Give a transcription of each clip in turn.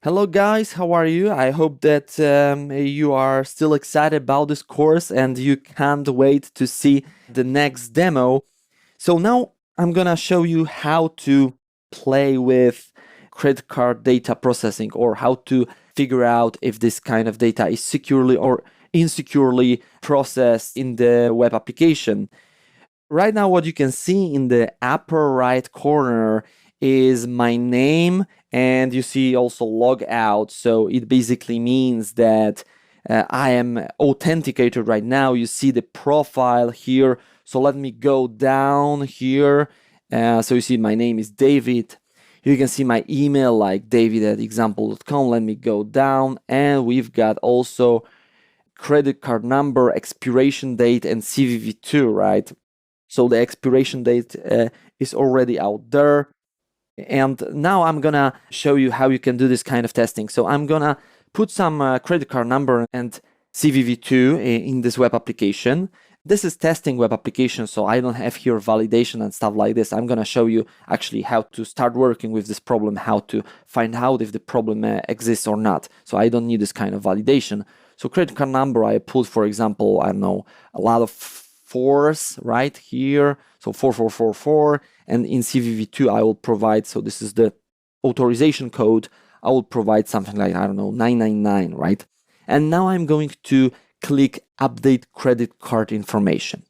Hello guys, how are you? I hope that you are still excited about this course and you can't wait to see the next demo. So now I'm gonna show you how to play with credit card data processing, or how to figure out if this kind of data is securely or insecurely processed in the web application. Right now, what you can see in the upper right corner is my name, and you see also log out. So it basically means that I am authenticated right now. You see the profile here. So let me go down here. So you see my name is David. You can see my email like david@example.com. Let me go down, and we've got also credit card number, expiration date, and CVV2, right? So the expiration date is already out there. And now I'm gonna show you how you can do this kind of testing. So I'm gonna put some credit card number and CVV2 in this web application. This is testing web application, so I don't have here validation and stuff like this. I'm gonna show you actually how to start working with this problem, how to find out if the problem exists or not. So I don't need this kind of validation. So credit card number, I put, for example, I don't know, a lot of fours right here. So 4444. And in CVV2, I will provide, so this is the authorization code. I will provide something like, I don't know, 999, right? And now I'm going to click update credit card information.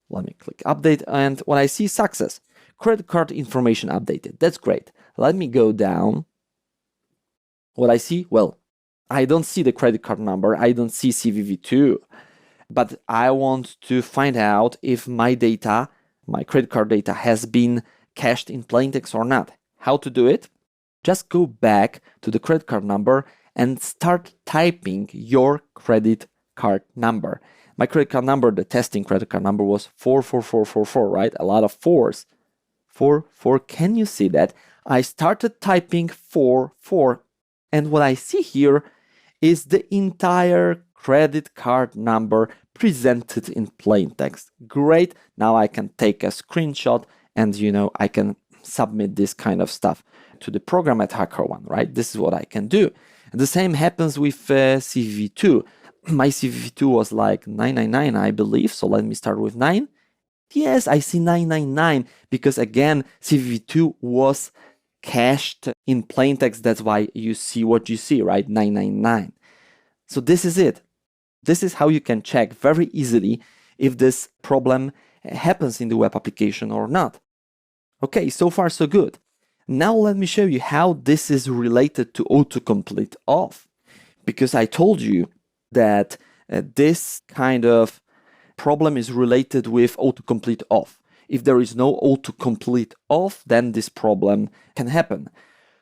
Let me click update, and when I see success, credit card information updated. That's great. Let me go down. What I see, well, I don't see the credit card number. I don't see CVV2, but I want to find out if my data, my credit card data, has been cached in plaintext or not. How to do it? Just go back to the credit card number and start typing your credit card number. My credit card number, the testing credit card number, was 44444, right? A lot of fours. 4. Can you see that? I started typing 4, and what I see here is the entire credit card number presented in plain text. Great. Now I can take a screenshot and I can submit this kind of stuff to the program at HackerOne, right? This is what I can do. And the same happens with CVV2. My CVV2 was like 999, I believe. So let me start with 9. Yes, I see 999 because again, CVV2 was cached in plain text. That's why you see what you see, right? 999. So this is it. This is how you can check very easily if this problem happens in the web application or not. Okay, so far so good. Now let me show you how this is related to autocomplete off. Because I told you that this kind of problem is related with autocomplete off. If there is no autocomplete off, then this problem can happen.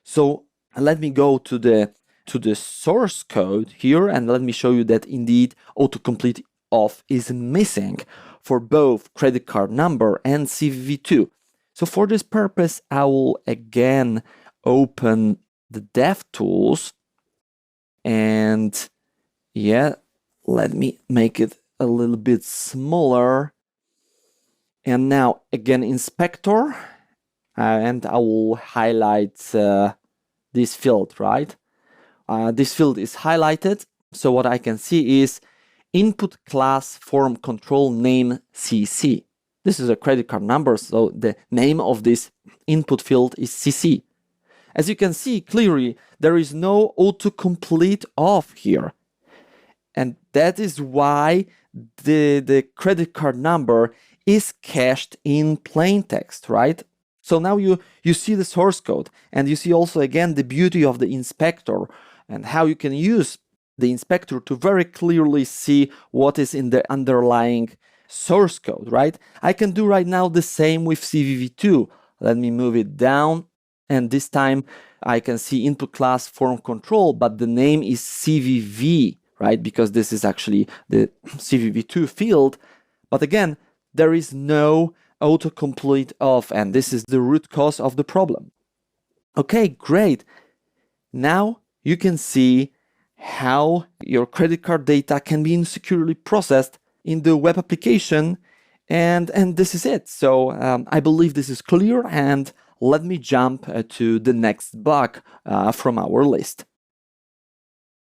So let me go to the source code here, and let me show you that indeed autocomplete off is missing for both credit card number and CVV2. So for this purpose, I will again open the DevTools, and yeah, let me make it a little bit smaller. And now again, inspector, and I will highlight this field, right? This field is highlighted. So what I can see is input class form control name CC. This is a credit card number, so the name of this input field is CC. As you can see clearly, there is no autocomplete off here. And that is why the credit card number is cached in plain text, right? So now you see the source code, and you see also again the beauty of the inspector and how you can use the inspector to very clearly see what is in the underlying source code, right? I can do right now the same with CVV2. Let me move it down, and this time I can see input class form control, but the name is CVV, right? Because this is actually the CVV2 field. But again, there is no autocomplete off, and this is the root cause of the problem. Okay, great. Now you can see how your credit card data can be insecurely processed in the web application, and this is it. So I believe this is clear, and let me jump to the next bug from our list.